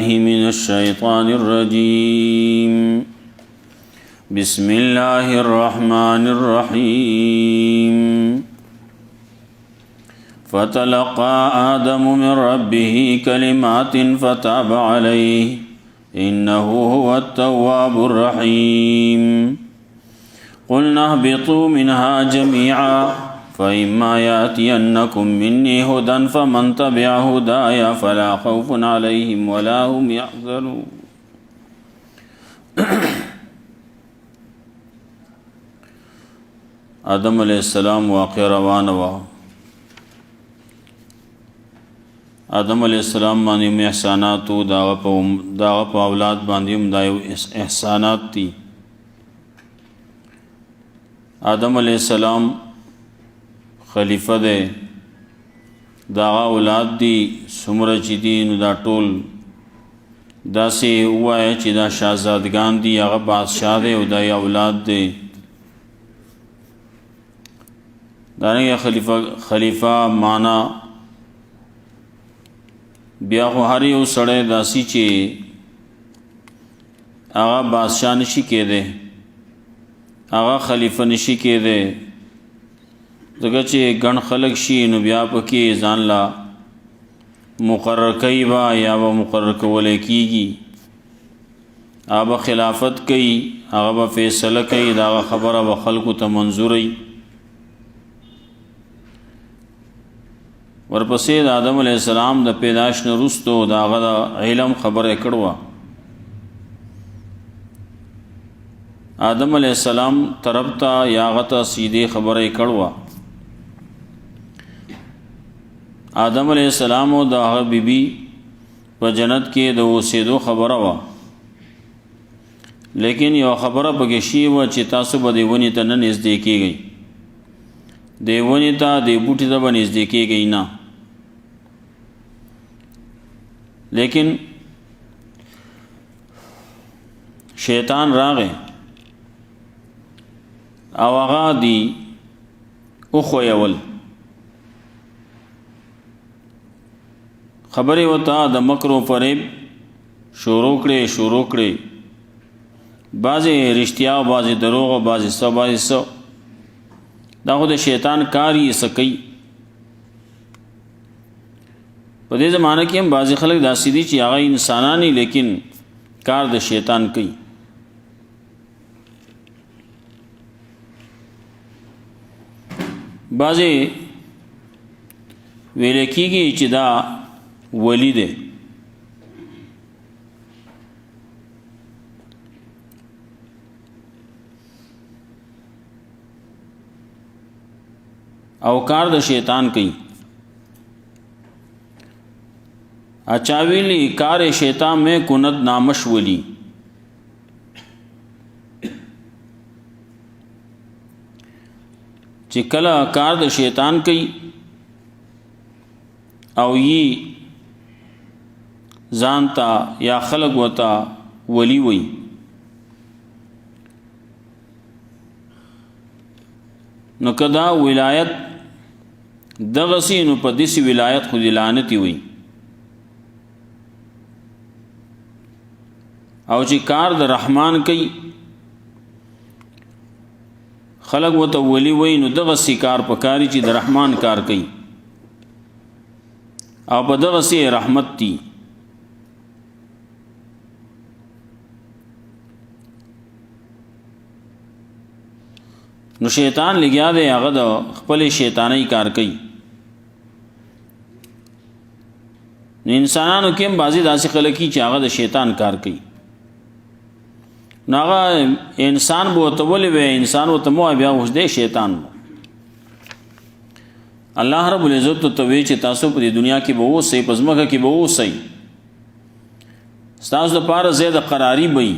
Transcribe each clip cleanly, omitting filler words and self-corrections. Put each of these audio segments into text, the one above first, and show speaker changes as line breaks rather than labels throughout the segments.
بالله من الشيطان الرجيم بسم الله الرحمن الرحيم فتلقى آدم من ربه كلمات فتاب عليه إنه هو التواب الرحيم قلنا اهبطوا منها جميعا فإما يأتينكم مني هدى فمن تبع هدايا فلا خوف عليهم ولا هم يحزنون. آدم علیہ السلام واقع روان و آدم علیہ السلام باندې احسانات او داغه په اولاد باندې دایو احسانات دي. آدم علیہ السلام خلیفہ دے داغه اولاد دي څومره چې دي نو دا ټول داسې وایي چې دا شاهزادګان دي هغه بادشاہ دی او دا اولاد دی. دانګه خلیفہ معنا بیا خو هر یو سړی داسې چې هغه بادشاہ نشي کېده هغه خلیفہ نشي کېده ځکه چې ګڼ خلق شي نو بیا پکې ځان لا مقرر کوي با یا به مقرر کولی کېږي هغه به خلافت کوي هغه به فیصله کوي دا خبره به خلکو ته منظوري. ورپسې د آدم علیہ السلام د پیدائش نه وروسته د هغه د علم خبره کړوه. آدم علیہ السلام طرف ته یا هغه ته سیدې خبره کړوه. آدم علیہ السلام او د هغه بیبي په جنت کې د اوسېدو خبره وه، لیکن یو خبره پکې شوې وه چې تاسو به دې ونې ته نه نږدې کېږئ، دې ونې ته دې بوټي ته به نږدې کېږئ نه. لیکن شیطان راغی او هغه دی وښویول خبرې وته د مکر و فریب شروع کړې بعضې رښتیا او بعضې دروغ او بعضې څه دا خو د شیطان کار یې څه کوي. په دې زمانه کې هم بعضې خلک داسې دي چې هغه انسانان لیکن کار د شیطان کوي. بعضې ویل کېږي چې دا ولی دی، او کار د شیطان کوي. اچاویلی کار شیطان میں کند نامش ولی. چې کله کار د شیطان کوي او یی ځانتا یا خلق وتا ولی وی، نو کدا ولایت دغسی نو په دسی ولایت خو لعنتی وی، او چې کار د رحمان کوي خلق وته ولی وی نو دغسی کار پکاري چې د رحمان کار کوي او په دغسی رحمت دی. نو شیطان لګیا دی هغه د خپل شیطانی کار کوي. نو انسانانو کې هم بعضې داسې خلک چې هغه د شیطان کار کوي. نو هغه انسان به ورته ولې وی انسان ورته مه وایه بیا اوس دی شیطان مو. الله رب العزت ته وی چې تاسو په دې دنیا کې به اوسئ، په ځمکه کې به اوسئ، ستاسو دپاره ځای د قراري به وي،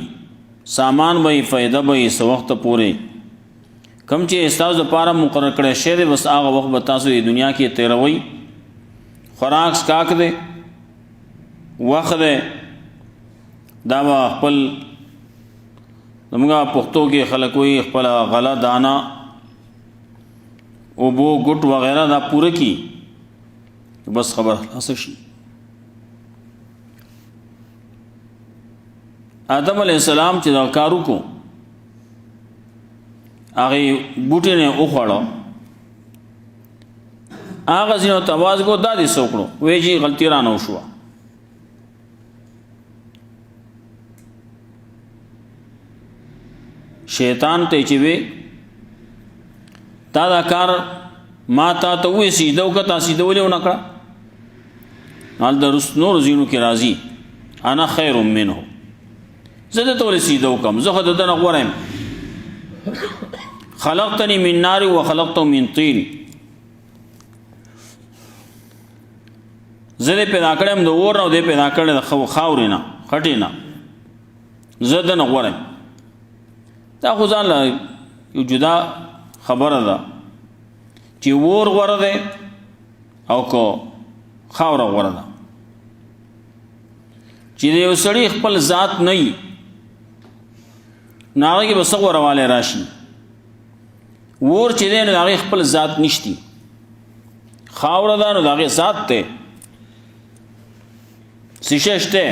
سامان به وي، فایده به وي، څه وخته پورې کم چې ستاسو دپاره مقرر کړی شی دی بس هغه وخت به تاسو د دنیا کې تیروئ. خوراک سکاک دی، وخت دی، دا به خپل زمونږ پښتو کې خلک وایي خپله غله دانه اوبو ګټ وغیرہ دا پوره کی بس خبر خلاص شي. آدم علیہ السلام چې دا کار وکړو هغې بوټي نه وخوړه هغه ځینو ته اواز کو دا دې څه وکړو وایي چې غلطي رانه وشوه شیطان ته چې وی تا دا کار ما تا ته وې سجده وکړه تا سجده ولې ونه کړه حال د نور ځینو کې راځي انا خیر منه زه دته ولې سجده وکړم زه خو د ده نه غوره یم خلقتني من نار وخلقته من طين زه دې پیدا کړی یم د اور نه او دې پیدا کړی د خاورې نه خټې نه زه د نه غوره یم دا خو ځان له یو جدا خبره ده چې اور غوره دی او که خاوره غوره ده چې د یو سړي خپل ذات نه وي نو هغه کې به څه غورهوالی راشي اور چې دی نو د هغې خپل ذات نشتی خاوره ده نو د هغې ذات دی شیشه شته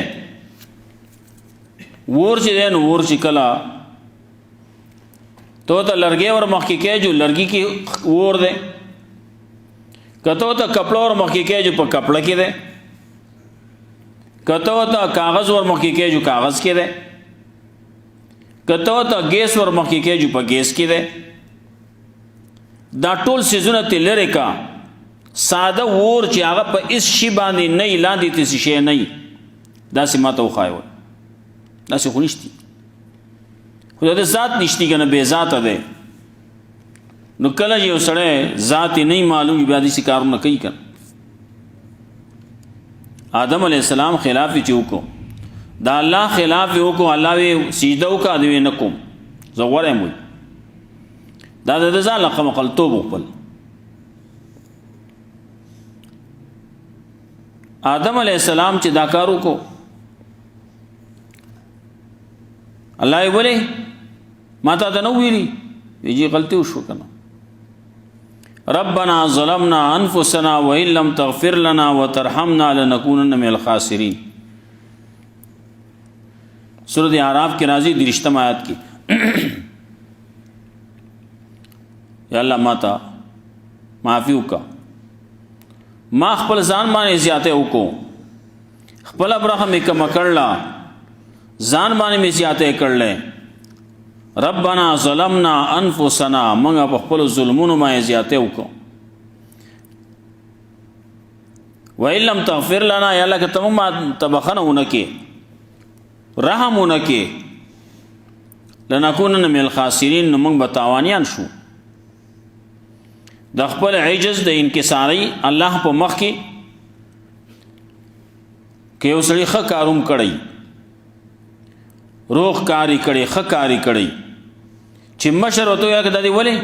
اور چې دی نو اور چې کله تو ته لرګی ور مخکې کېجو لرګي کې اور دی که تو ته کپړه ور مخکې کېجو په کپړه کې دی که تو ته کاغذ ور مخکې کېجو کاغذ کې دی که تو ته ګیس ور مخکې کېجو په ګیس کې دی دا ټول څیزونه ته لرې کا ساده اور چې هغه په هېڅ شي باندې نه وي لاندې تسې شی نه وي داسې ما ته وښایه داسې خو نشتي خو د ذات نشتی که نه بې ذاته دی نو کله چې یو سړی ذات یې نه معلوم بیا داسې کارونه کوي که آدم علیہ السلام خلاف یې چې وکړو دا الله خلاف یې وکړو الله وی سجده وکړه دوی نه کوم زه غوره یم وایي دا د ځان له قمقلتوب وخپل آدم علیہ السلام چې دا کار وکړو الله یې ولې ما تا ته نه ویلي ویجي غلطي وشو که نه ربنا ظلمنا انفسنا وان لم تغفر لنا وترحمنا لنكونن من الخاسرین سورۃ اعراف کې راځي 30 آیات کې یا الله ما تا معافي وکړه ما خپل ځان باندې زیاته وکړو خپل برخه مې کم کړله ځان باندې مې زیاته کړلې ربنا ظلمنا انفسنا موږ په خپل ظلمونو باندې زیاته وکړو وإن لم تغفر لنا یا الله که ته موږ ته بخښنه ونه کې رحم ونه کې لنکونن من الخاسرین نو موږ به تاوانیان شو د خپل عجز د انکساري الله په مخ کې که یو سړي ښه کاروم کړی روغ کاری کړي ښه کاری کړي چې مشر ورته وایي که دا دې ولې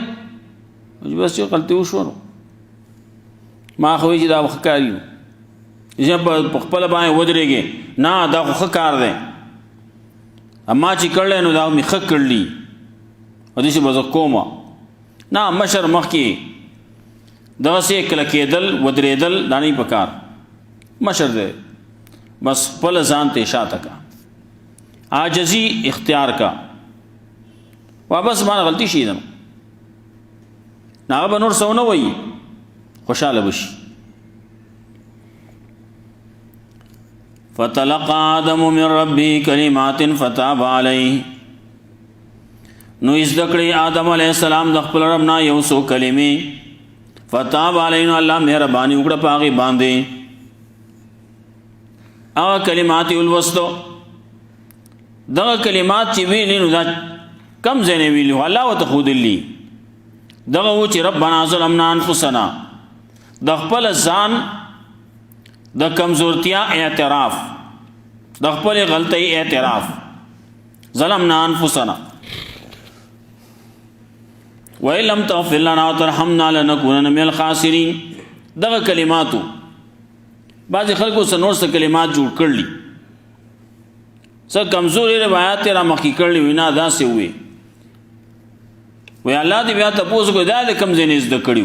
بس چې غلطي وشوه نو ما خو وایي چې دا ښه کار وي زه په خپله باندې ودرېږې نه دا خو ښه کار دی ما چې کړلی نو دا مې ښه کړلي او داسې به زه کومه نه مشر مخکې دغسې کلکېدل ودرېدل دا نه په کار مشر دی بس خپله ځان ته شاته کا عاجزی اختیار کا واپس مانا غلطی شي ده نو هغه به نور څه ونه وایي خوشحاله به شي فتلقى آدم من ربه کلمات فتاب علیه نو زده کړی آدم علیه السلام د خپل رب نه یو څو کلمې فتاب علیه نو الله مهرباني وکړه په هغې باندې هغه کلمات یې ولوستو دغه کلمات چې ویلي نو دا کم ځای نه ویلي الله ورته ښودلي دغه و چې ربنا ظلمنا انفسنا د خپل ځان د کمزورتیا اعتراف د خپل غلطۍ اعتراف ظلمنا انفسنا وإن لم تغفر لنا وترحمنا لنكونن من الخاسرین دغه کلماتو بعضې خلکو څه نور څه کلمات جوړ کړلي څه کمزوري روایات یې را مخکې کړلي وي نه داسې ووې وی الله دې بیا تپوس کړو دا د کوم ځای نه زده کړي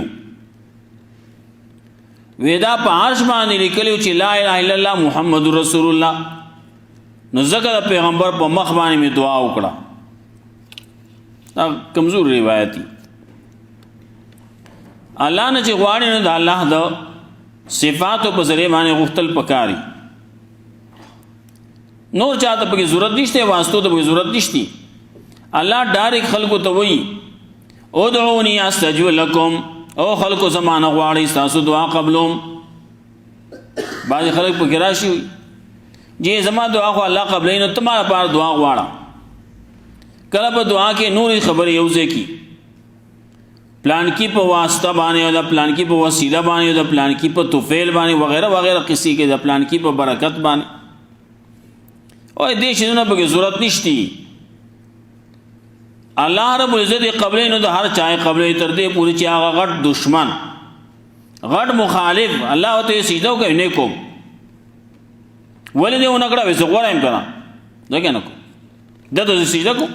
وی دا په عرش باندې لیکلي چې لا اله الا الله محمد رسول الله نو ځکه د پیغمبر په مخ باندې مې دعا وکړه. دا کمزور روایت دی. الله نه چې غواړي نو د الله د صفاتو په ذریعه باندې غوښتل پکاري. نور چاته پکې ضرورت نشته، واسطو ته پکې ضرورت نشته. الله ډایرک خلقو ته وایي ادعوني استجب لكم، او خلقو زمانه غواړي تاسو دعا قبلوم. بعض خلک پکې راشي وي جی زما دعا خو الله قبلې نو تمہارا پار دعا غواړه. کله په دعا کې نورې خبرې یوځای کی، پلان کی په واسطه باندې او د پلان کی په وسیله باندې او د پلان کی په توفیل باندې وغیرہ وغیرہ قصې کې د پلان کی په برکت باندې. او دې شنو په ضرورت نشتی. الله رب العزت قبلې نو د هر چا قبلې تر دې پوری چې هغه غټ دشمن غټ مخالف الله ته سجده کوي نه کوم ولې دې ونکړه وسه غواړم کنه دا کنه کو دته سجده کو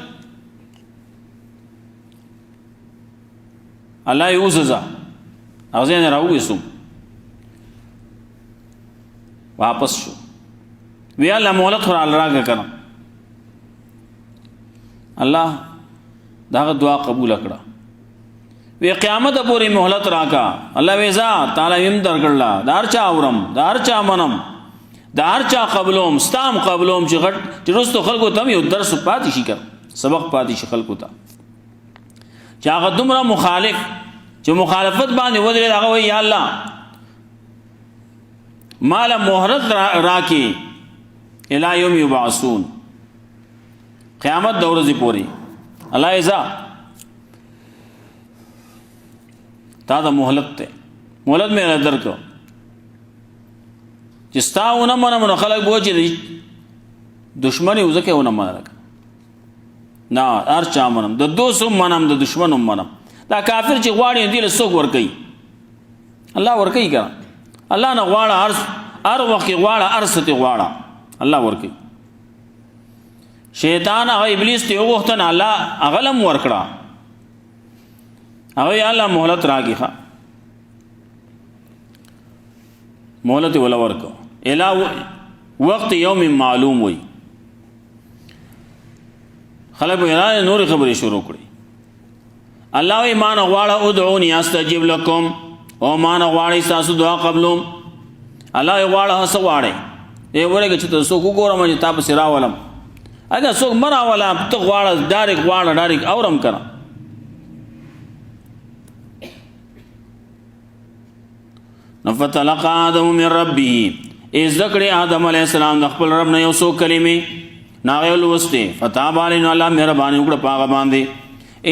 الله یو سزا هغه نه راوېسو واپس شو وی الله مولت خور الله راګه کنه الله دا دعا قبول کړه. وی قیامت پورې مهلت راکا الله ویزا تعالی ویم درګړلا دار چا اورم دار چا منم دار چا قبلوم ستام قبلوم چې غټ چې رستو خلکو ته یو درس پاتې شي کړ سبق پاتې شي خلکو ته چې هغه دومره مخالف چې مخالفت باندې ودرې هغه وی یا الله مال مهرت راکې الی یوم یبعثون قیامت د ورځې پورې الله ایزا تا دا مهلت ته مهلت مې درکو چې ستاونه منم خلک بو چې دشمنی وزکه ونه منل نه ارچا منم د دوسم منم د دشمنم منم دا کافر چې غواړي دې له څوک ور کوي الله ور کوي کنه الله نه غواړه هر وخت غواړه ارسته غواړه الله ور کوي شیطان هغه ابلیس ته وغوښتنه الله اغلم ور کړه هغه یا الله مهلت راکې ښه مهلت ولا ورکو الا وقت یوم معلوم وي خلک یې نور خبرې شروع کړې الله ایمان غواړه ادعوني استجب لكم او مان غواړي تاسو دعا قبلوم الله غواړه څه غواړي ای ورګه چې تاسو وګورم چې تاسو راولم اګه څوک مرا ولا ته غواړه ډایرک اورم کړه نفتلقى آدم من ربه از ذکر آدم علیہ السلام د خپل رب نه یو څو کلمې ناغه ولوسته فتاب علینا الله مهرباني وکړه پاغه باندې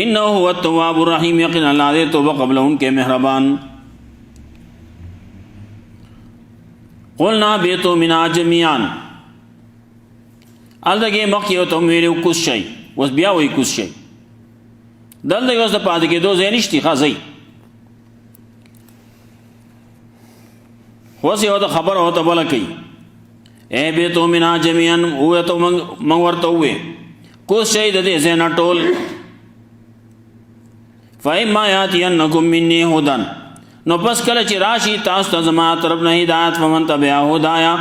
انه هو التواب الرحیم یقینا الله دې توبه قبلون کې مهربان قلنا بیتو منا جميعا الدغه مخیو ته ویلو کوس شي وس بیا وای کوس شي دلته اوس د پاد کې دوه زینشتي خاصي خوسی ہوتا خبر ہوتا بولا کئی اے بیتو منا جميعا ہوئے تو منورتا ہوئے کس شہید دے زینا ٹول فَإِمَّا يَأْتِيَنَّكُم مِّنِّي هُدًى نو پس کله چې راشي تاسو ته زما طرف نه هدایت فمن تبع هدایا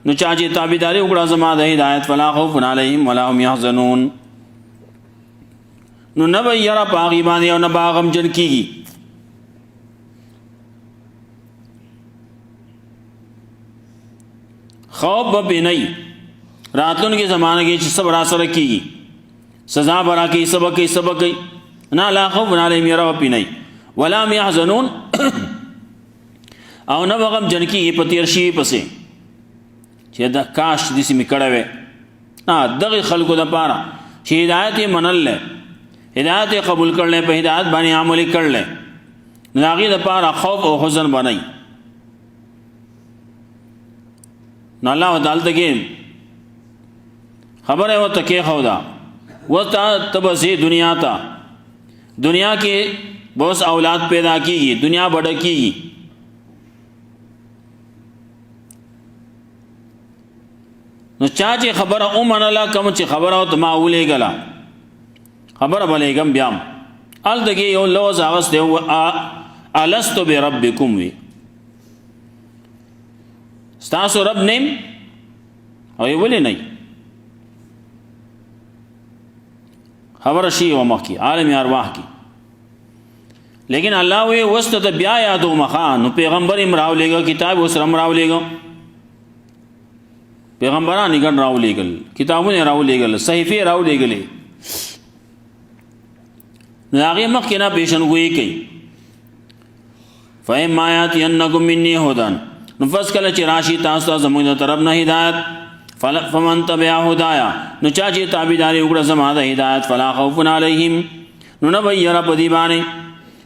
نو چا چې تابعداري وکړه زما د هدایت فلا خوف علیهم ولا هم يحزنون نو نه به یاره پاغي باندې او نه باغم جن کیږي خوف به نه راتلونکي زمانه کې چې صبر سره کیږي سزا برا کې سبق نه لا خوف علیهم یاره په نه ولا هم يحزنون او نه بغم جن کیږي په تیر شي پسې چې دا کاش دې سم کړه وې دغه خلکو د پاره چې هدایت منل هدایت قبول کړل په هدایت باندې عمل کړل ناغي د پاره خوف او حزن بنای نو الله تعالی کې خبره وته کې خدا وته تبسي دنیا کې بہت اولاد پیدا کیږي دنیا بڑا کیږي نو چا چې خبره اومن الله کوم چې خبره او ته معولې غلا خبره بلېګم بیام ال دغه یو لوز اغست دی الستو بربکم وی ستاسو رب نیم او ویلې نه خبر شي و مخ کی عالم ارواح کی. لیکن الله وی وست ته بیا یادو مخان نو پیغمبر امراو لګو کتاب وسره امراو لګو پیغمبران یې ګن راو لګل کتابونه راو لګل صحیفه راو لګلې نو هغه مخ کې نه پیشنګوئی کوي. فإما يأتينكم مني هدى نفس کله چې راشي تاسو ته زموږ طرف نه هدایت فمن تبع هدايا نو چا چې تابعداري وکړه زما د هدایت فلا خوف عليهم نو نه ويره پدی باندې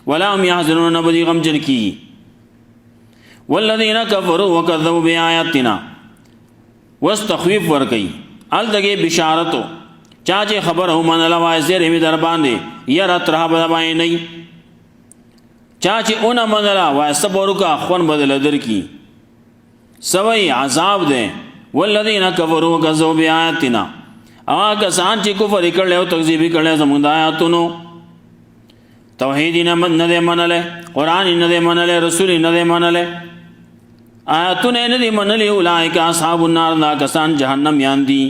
ولا هم يحزنون نه بدی غم جن کی. والذين كفروا وكذبوا بآياتنا واستخويف ور کوي ال دغه بشارتو چا چې خبر هم نه لوای زیر می در باندې یره تر باندې نه چا چې اون منلا وای صبر کا خون بدل در کی سوي عذاب ده. والذین کفروا وکذبوا بآیاتنا هغه کسان چې کفر کړل او تکذیب کړل زموږ د آیاتونو توحید نه منله قرآن نه منله رسول نه منله آیاتونه نه منله اولئک اصحاب النار دا کسان جهنم یان دي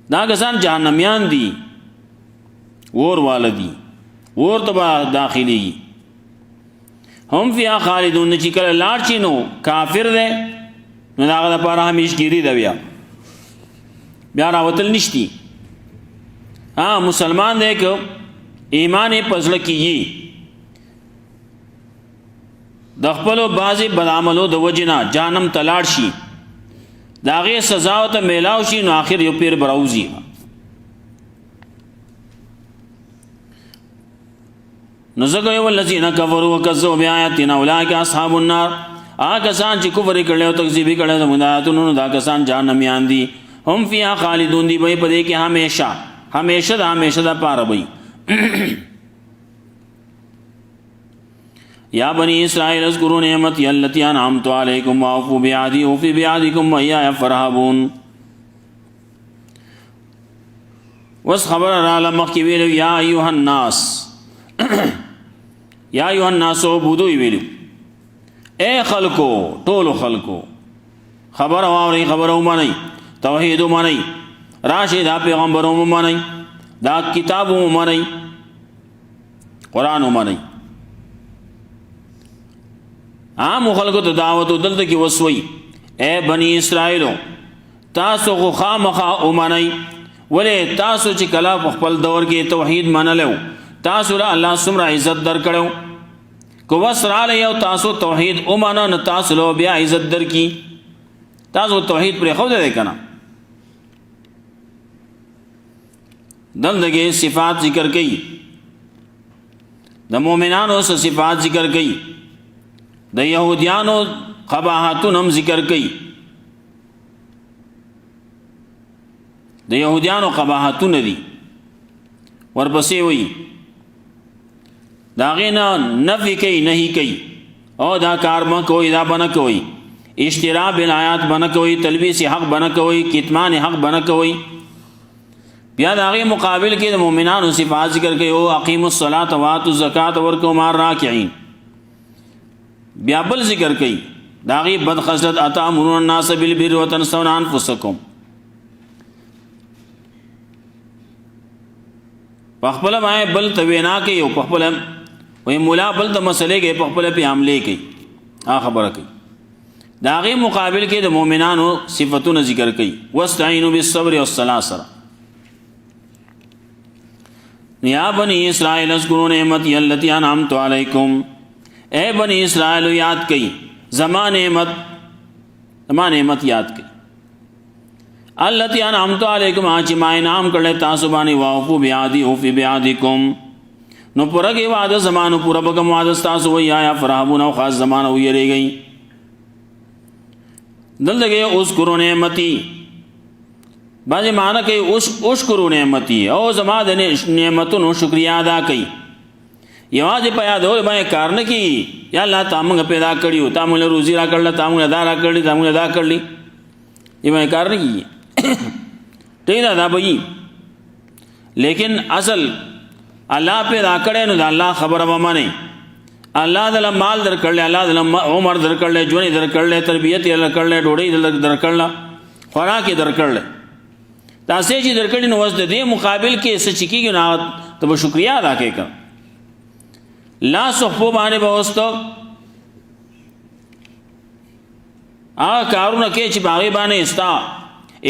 دا کسان جهنم یان دي ور والدي ور تبا داخلي هم فيها خالدون چې کله لاړ شي نو کافر ده نو هغه لپاره همیشګيري ده بیا راوتل نشتی. مسلمان دی که ایمان پزړه کیږي د خپل بعضی بد عملو د وجنا جانم تلاړ شي داغه سزا او ته میلاو شي نو اخر یو پیر براوزی. نزګوي والذین کفروا وکذبوا بآیاتنا اولئک اصحاب النار آگا سان چی کفر کرلے و تکذیبی کرلے زمداتنون دا کسان جہنمیان دی هم فیها خالدون دی بھئی پدے کہ ہمیشہ دا پارا بھئی. یا بنی اسرائیل اذکروا نعمتی اللتی انعمت علیکم واوفوا بعہدی اوفی بعہدکم وایایا فرحبون. وس خبر را لمخ کی ویلو یا ایوہ الناس یا ایوہ الناس عبودو ویلو اے خلقو ټولو خلقو خبر واوري خبر ومنئ توحید ومنئ راشد دا پیغمبر ومنئ دا کتاب ومنئ قرآن ومنئ. عام خلقو ته دعوت دلته کې وسوي اے بنی اسرائیلو تاسو خو خامخا ومنئ ولې تاسو چې کله په خپل دور کې توحید منلو تاسو له الله څومره عزت درکړو کو وسره له تاسو توحید اومانه نه تاسو له بیا عزت در کی تاسو توحید پر خو دې کنه. دلته صفات ذکر کړي د مؤمنانو صفات ذکر کړي د يهوديانو قباحتون هم ذکر کړي د يهوديانو قباحتون دي ورپسې وایي داغینا نفی کئی نہیں کئی او دا کار ما کوئی دا بنا کوئی اشتراء بالآیات بنا کوئی تلبیس حق بنا کوئی کتمان حق بنا کوئی. بیا داغی مقابل کی مومنان صفات ذکر کئی او اقیم الصلاة واتوا الزکاة ورکو مار راکعین. بیا بل ذکر کئی داغی بد خصلت اتامرون الناس بالبر وتنسون انفسکم. پخپل مائے بل توینا کئی او پخپل وی مولا بل د مسئلے کې په خپل په حمله کوي خبره کوي. داغه مقابل کې د مؤمنانو صفاتونه ذکر کوي واستعینوا بالصبر والصلاة. یا بنی اسرائیل اذکروا نعمتی التی انعمت علیکم اے بنی اسرائیل یاد کئی زمان نعمت یاد کئی التی انعمت علیکم آچی ما انعام کرلے تاسو بانی واوفو بعہدی اوفی بعہدکم نو پورا کے وعدہ زمانو پورا بکم وعدہ ستاسو وی آیا فرحبون او خاص زمانو وی رہ گئی. دل دگے اذکروا نعمتی بعضی معنی کئی اشکروا نعمتی او زمان نعمتونو شکریہ ادا کئی یواز پا یاد ہو بھائی کار نہ کی یا اللہ تامنگ پیدا کریو تامنگ روزی را کرلا تامنگ ادا را کرلی تامنگ ادا کرلی یہ بھائی کار نہ کی ٹھیک ادا بھائی. لیکن اصل اللہ پیدا کرے نو اللہ خبر ومانے اللہ دل مال در کر لے اللہ دل عمر در کر لے جوانی در کر لے تربیت در کر لے ڈوڑی در کر لے خوراک در کر لے تاسې چې درکړي نو وس د دې مقابل کې څه چې کېږي نو ته به شکریا ادا کوې که لاس خپو باندې به اوس ته هغه کارونه کوې چې په هغې باندې ستا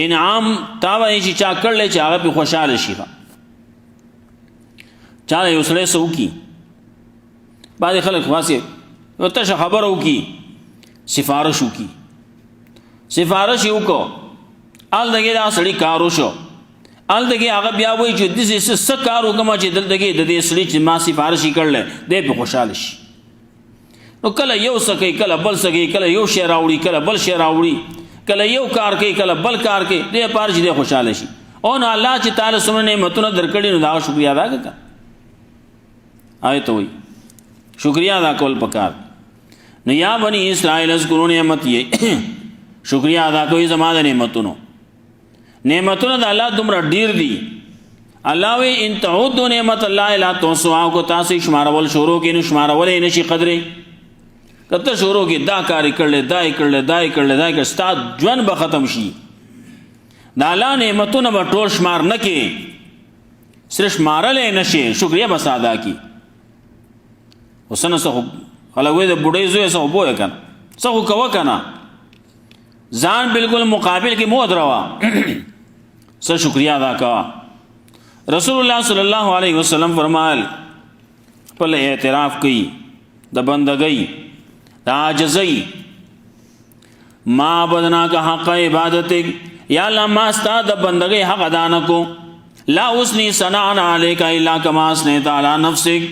انعام تا باندې چې چا کړلی چې هغه پې خوشحاله شي چا یو سړی څه وکړي بعضې خلک خاصې یو تشه خبره وکړي سفارش وکړي سفارش یې وکړو هلته کې دا سړي کار وشو هلته کې هغه بیا وایي چې داسې څه کار وکړم چې دلته کې د دې سړي چې ما سفارش یې کړلی دی پې خوشحاله شي نو کله یو څه کوي کله بل څه کوي کله یو شی راوړي کله بل شی راوړي کله یو کار کوي کله بل کار کوي دې لپاره چې دی خوشحاله شي او نو الله چې تعالی څومره نعمتونه درکړي نو د هغه شکریا ادا کړه آیت وایي شکریا ادا کول پکار نو یا بنی اسرائیل اذکروا نعمتی شکریا ادا کوي زما د نعمتونو نعمتونه د الله دومره ډیر دي الله وی ان تعودوا نعمت الله لا تحصوها کو تاسو شمارول شروع کې نو شمارولې نشي قدرې کته شروع کې دا کار کړل دا کړل ستا ژوند به ختم شي د الله نعمتونه به ټول شمار نه کې صرف شمارلې نشي شکریا بس ادا کی وسنه څه خلک وایي د بوډۍ زوی څه وبویه کنه څه خو کوه کنه ځان بالکل مقابل کې مو دروا څه شکریا ادا کوه رسول الله صلی الله علیه وسلم فرمایل خپل اعتراف کوي د بندګۍ د عاجزۍ ما بدنا کا حق عبادت یا الله ما ستا د بندګۍ حق ادا نه کو لا اسنی ثناء علیک الا کما اثنیت علی نفسک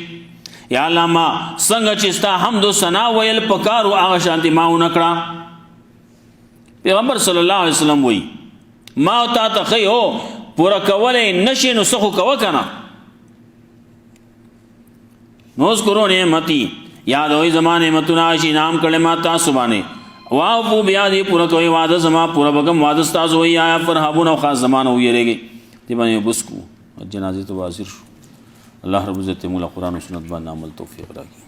یا الله ما څنګه چې ستا حمد و ثنا ویل پکارو هغه شانتي ما ونکړه پیغمبر صلی الله علیه وسلم وی ما تا ته خی هو پورا کولې نشي نو څه کوه کنه نو ذکرو نعمتي یاد وي زمانه نعمتونه شي نام کړه ما تاسو باندې واو په بیا دې پورا کوي وعده زما پورا بګم وعده تاسو وی آیا فرحبونه خاص زمانه ویریږي دی باندې بسکو جنازه تو حاضر شو الله رب عزت مولا قرآن و سنت باندې عمل توفیق راکړي